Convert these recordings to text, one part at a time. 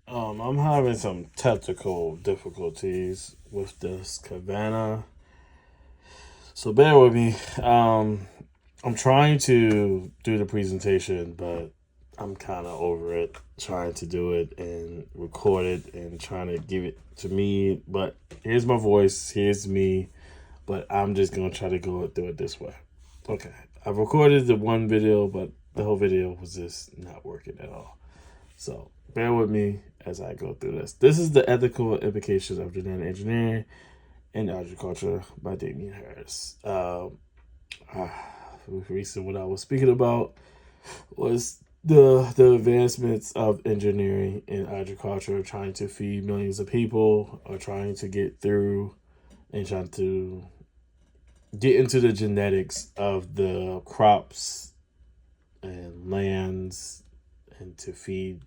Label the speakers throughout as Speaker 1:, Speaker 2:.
Speaker 1: I'm having some technical difficulties with this Cabana, so bear with me. I'm trying to do the presentation, but I'm kind of over it. Trying to do it and record it and trying to give it to me. But here's my voice. Here's me. But I'm just gonna try to go through it this way. Okay, I've recorded the one video, but the whole video was just not working at all. So bear with me as I go through this. This is the ethical implications of genetic engineering in agriculture by Damien Harris. Recent what I was speaking about was the advancements of engineering in agriculture, trying to feed millions of people, or trying to get through and trying to get into the genetics of the crops and lands and to feed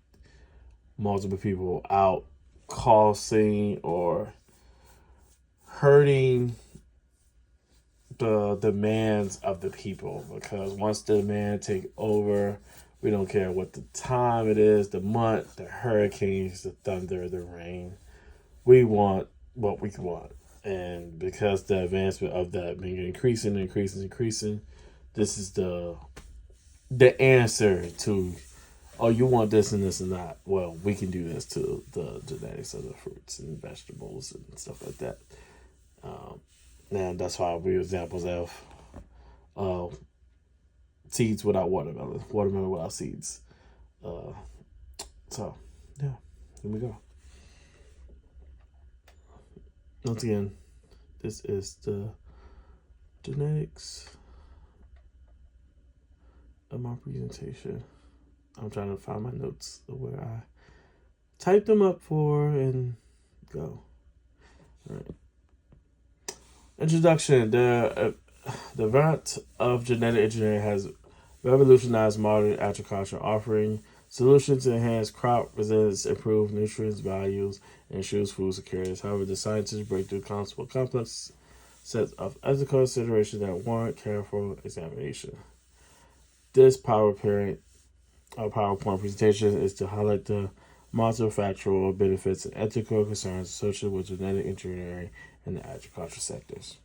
Speaker 1: multiple people out, causing or hurting the demands of the people, because once the demand take over, we don't care what the time it is, the month, the hurricanes, the thunder, the rain. We want what we want. And because the advancement of that being increasing, this is the answer to, oh, you want this and this and that. Well, we can do this to the genetics of the fruits and vegetables and stuff like that. Um, and that's why we examples of uh, seeds without watermelon without seeds. Uh, so, yeah, here we go. Once again, this is the genetics of my presentation. I'm trying to find my notes where I typed them up for and go. All right. Introduction. The advent of genetic engineering has revolutionized modern agriculture, offering solutions to enhance crop resilience, improve nutrients values, and ensures food security. However, the scientists breakthrough comes with complex sets of ethical considerations that warrant careful examination. This PowerPoint presentation is to highlight the multiple factual benefits and ethical concerns associated with genetic engineering in the agriculture sectors.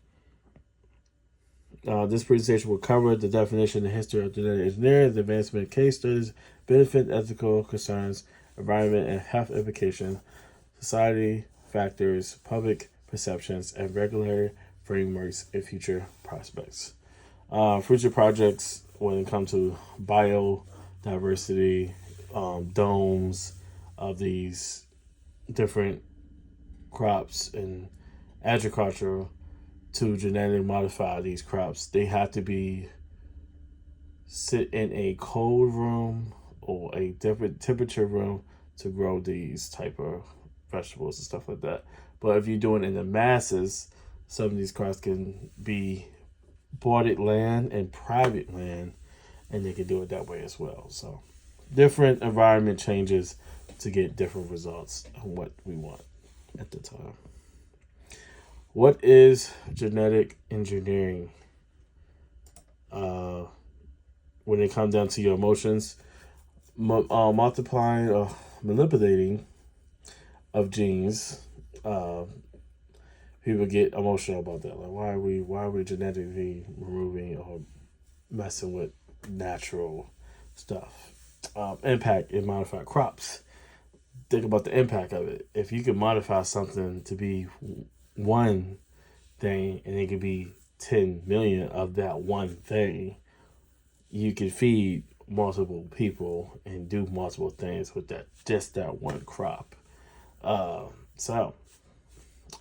Speaker 1: This presentation will cover the definition and history of genetic engineering, the advancement case studies, benefit, ethical concerns, environment and health implications, society factors, public perceptions, and regulatory frameworks and future prospects. Future projects when it comes to biodiversity, domes of these different crops and agriculture to genetically modify these crops, they have to be sit in a cold room or a different temperature room to grow these type of vegetables and stuff like that. But if you're doing it in the masses, some of these crops can be boarded land and private land, and they can do it that way as well. So different environment changes to get different results on what we want at the time. What is genetic engineering? When it comes down to your emotions, multiplying or manipulating of genes, people get emotional about that. Like, why are we genetically removing or messing with natural stuff? Impact in modified crops. Think about the impact of it. If you can modify something to be one thing and it could be 10 million of that one thing, you can feed multiple people and do multiple things with that one crop. So,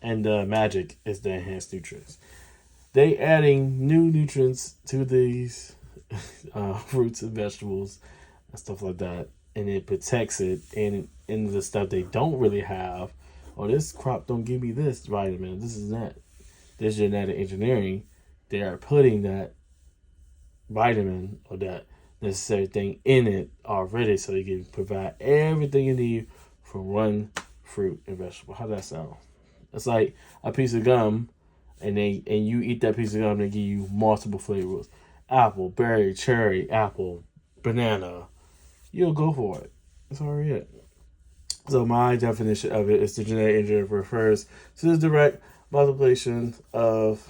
Speaker 1: and the magic is the enhanced nutrients. They adding new nutrients to these fruits and vegetables and stuff like that, and it protects it. And in the stuff they don't really have, or this crop don't give me this vitamin, this is that. This genetic engineering, they are putting that vitamin or that necessary thing in it already, so you can provide everything you need from one fruit and vegetable. How does that sound? It's like a piece of gum, and you eat that piece of gum, they give you multiple flavors: apple, berry, cherry, apple, banana. You'll go for it. That's already it. So my definition of it is the genetic engineering refers to the direct manipulation of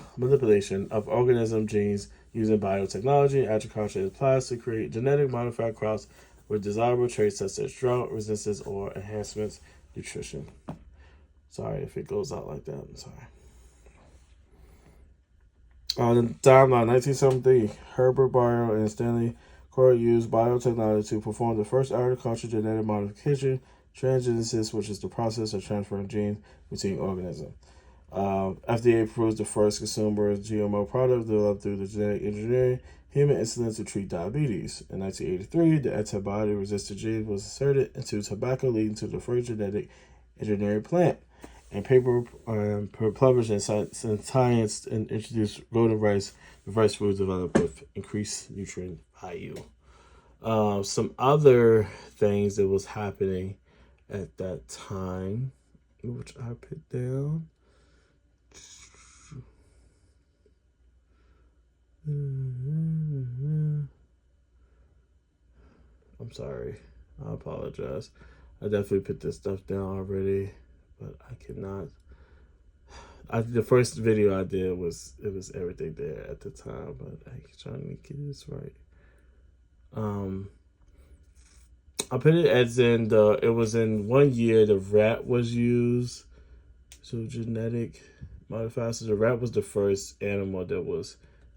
Speaker 1: organism genes using biotechnology, agriculture, and plants to create genetic modified crops with desirable traits such as drought resistance or enhancements nutrition. Sorry if it goes out like that. I'm sorry. On the timeline, 1973, Herbert Bayer and Stanley Court used biotechnology to perform the first agricultural genetic modification, transgenesis, which is the process of transferring genes between organisms. FDA approved the first consumer GMO product developed through the genetic engineering human insulin to treat diabetes. In 1983, the antibody-resistant gene was inserted into tobacco, leading to the first genetic engineering plant. And paper published in Science and introduced golden rice, reverse food developed with increased nutrient value. Some other things that was happening at that time, which I put down. I'm sorry. I apologize. I definitely put this stuff down already, but I cannot. The first video I did was everything there at the time, but I'm trying to get this right. I put it as in it was in 1 year the rat was used. So genetic modifiers. So the rat was the first animal that was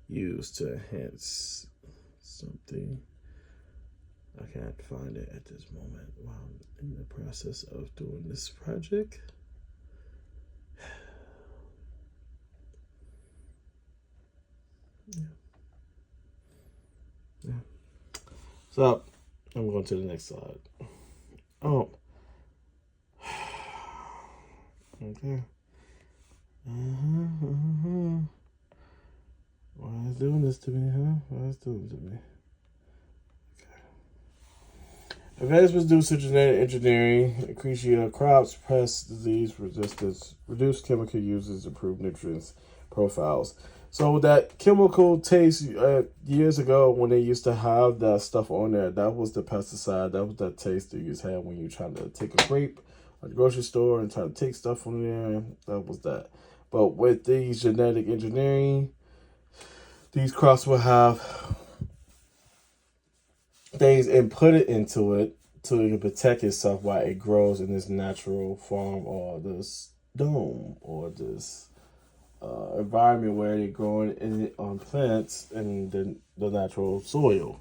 Speaker 1: used to enhance something. I can't find it at this moment while I'm in the process of doing this project. Yeah. So I'm going to the next slide. Oh. Okay. Why is doing this to me, huh? Why is doing this to me? Okay. Advancements due to genetic engineering, increase yield of crops, pest disease resistance, reduce chemical uses, improve nutrients profiles. So that chemical taste years ago when they used to have that stuff on there, that was the pesticide. That was that taste that you just had when you're trying to take a grape at the grocery store and try to take stuff from there. That was that. But with these genetic engineering, these crops will have things inputted into it so it can protect itself while it grows in this natural form or this dome or this environment where they're growing on plants in the natural soil.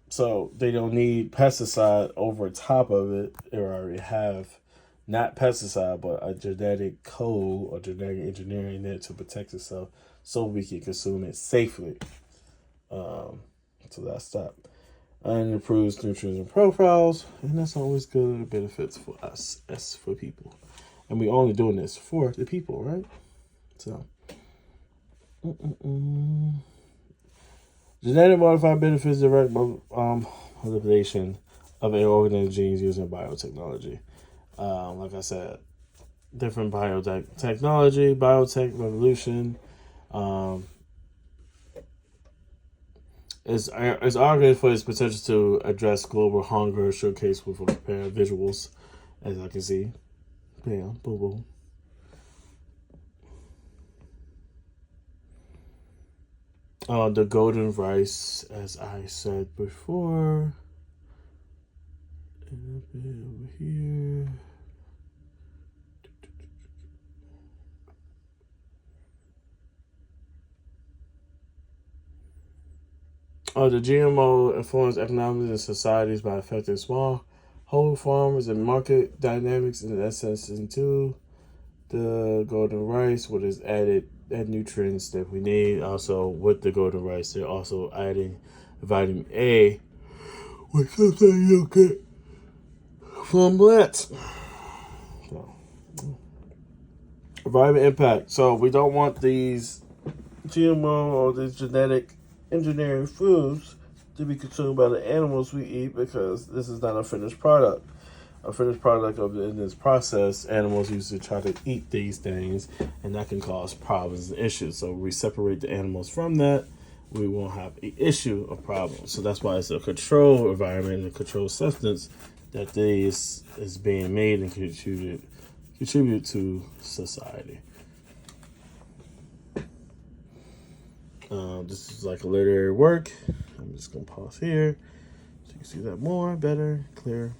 Speaker 1: So they don't need pesticide over top of it. They already have not pesticide, but a genetic code or genetic engineering there to protect itself so we can consume it safely. So that's that. And improves nutrients and profiles, and that's always good and benefits for us as for people. And we only doing this for the people, right? So, genetic modified benefits direct manipulation of an organism genes using biotechnology. Like I said, different biotechnology, biotech revolution. Is argued for its potential to address global hunger, showcased with a pair of visuals, as I can see. Bam, boom, boom. The golden rice, as I said before. And a bit over here. The GMO influence economics and societies by affecting small whole farmers and market dynamics in essence into the golden rice, what is added nutrients that we need. Also, with the golden rice, they're also adding vitamin A, which something you get from plants. So, environment impact. So we don't want these GMO or these genetic engineering foods to be consumed by the animals we eat because this is not a finished product. A finished product of in this process, animals used to try to eat these things, and that can cause problems and issues. So we separate the animals from that, we won't have an issue or problem. So that's why it's a control environment and a controlled substance that is being made and contribute to society. This is like a literary work. I'm just gonna pause here so you can see that more, better, clear.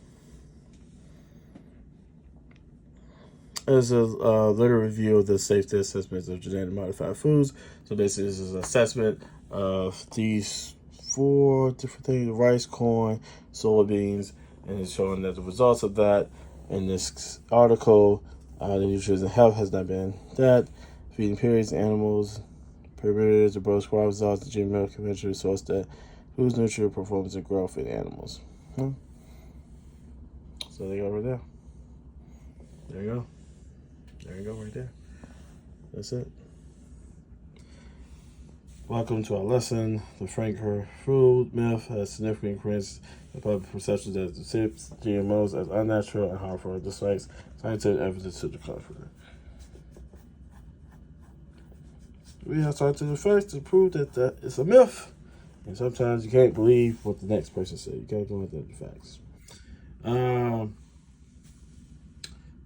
Speaker 1: As a literary review of the safety assessments of genetically modified foods. So this is an assessment of these 4 different things: rice, corn, soybeans, and it's showing that the results of that in this article, the nutrition health has not been that. Feeding periods, animals, perimeters, the gross crop results, the gene conventional source that foods nutrient performance and growth in animals. So there you go right there. There you go. There you go right there. That's it. Welcome to our lesson. The Franker food myth has significant increased the public perception that the tips GMOs as unnatural and harmful, despite scientific evidence to the contrary. We have scientific facts to prove that it's a myth, and sometimes you can't believe what the next person said. You gotta go with the facts.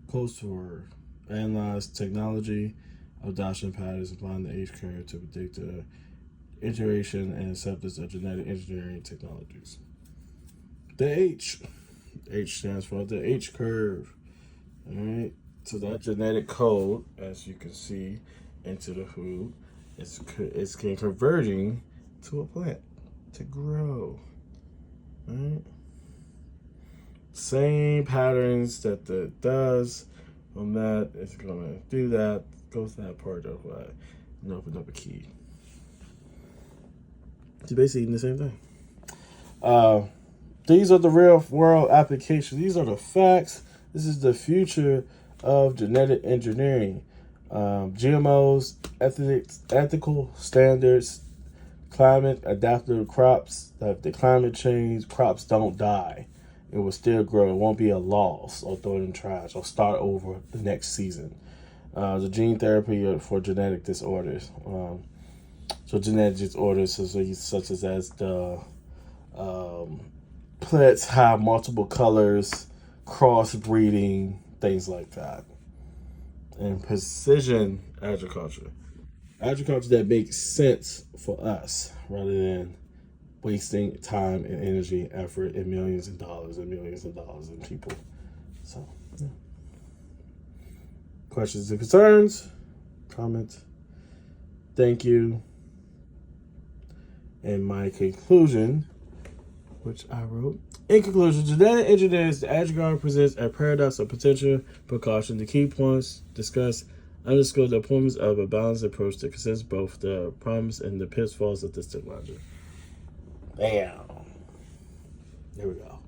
Speaker 1: Post-word. Analyze technology adoption patterns applying the H curve to predict the integration and acceptance of genetic engineering technologies. The H stands for the H curve. All right, so that genetic code, as you can see, into the food, it's converting to a plant to grow. All right, same patterns that it does. On that, it's gonna do that. Goes to that part of and open up a key. It's basically the same thing. These are the real world applications. These are the facts. This is the future of genetic engineering. GMOs, ethical standards, climate adaptive crops. If the climate change, crops don't die. It will still grow. It won't be a loss or throw it in trash or start over the next season. The gene therapy for genetic disorders. So genetic disorders such as the plants have multiple colors, crossbreeding, things like that. And precision agriculture. Agriculture that makes sense for us rather than wasting time and energy and effort and millions of dollars in people. So, yeah. Questions and concerns? Comment. Thank you. And my conclusion, which I wrote. In conclusion, genetic engineering is the AgriGuard presents a paradox of potential precaution. The key points discussed underscore the importance of a balanced approach that considers both the promise and the pitfalls of this technology. Bam. There we go.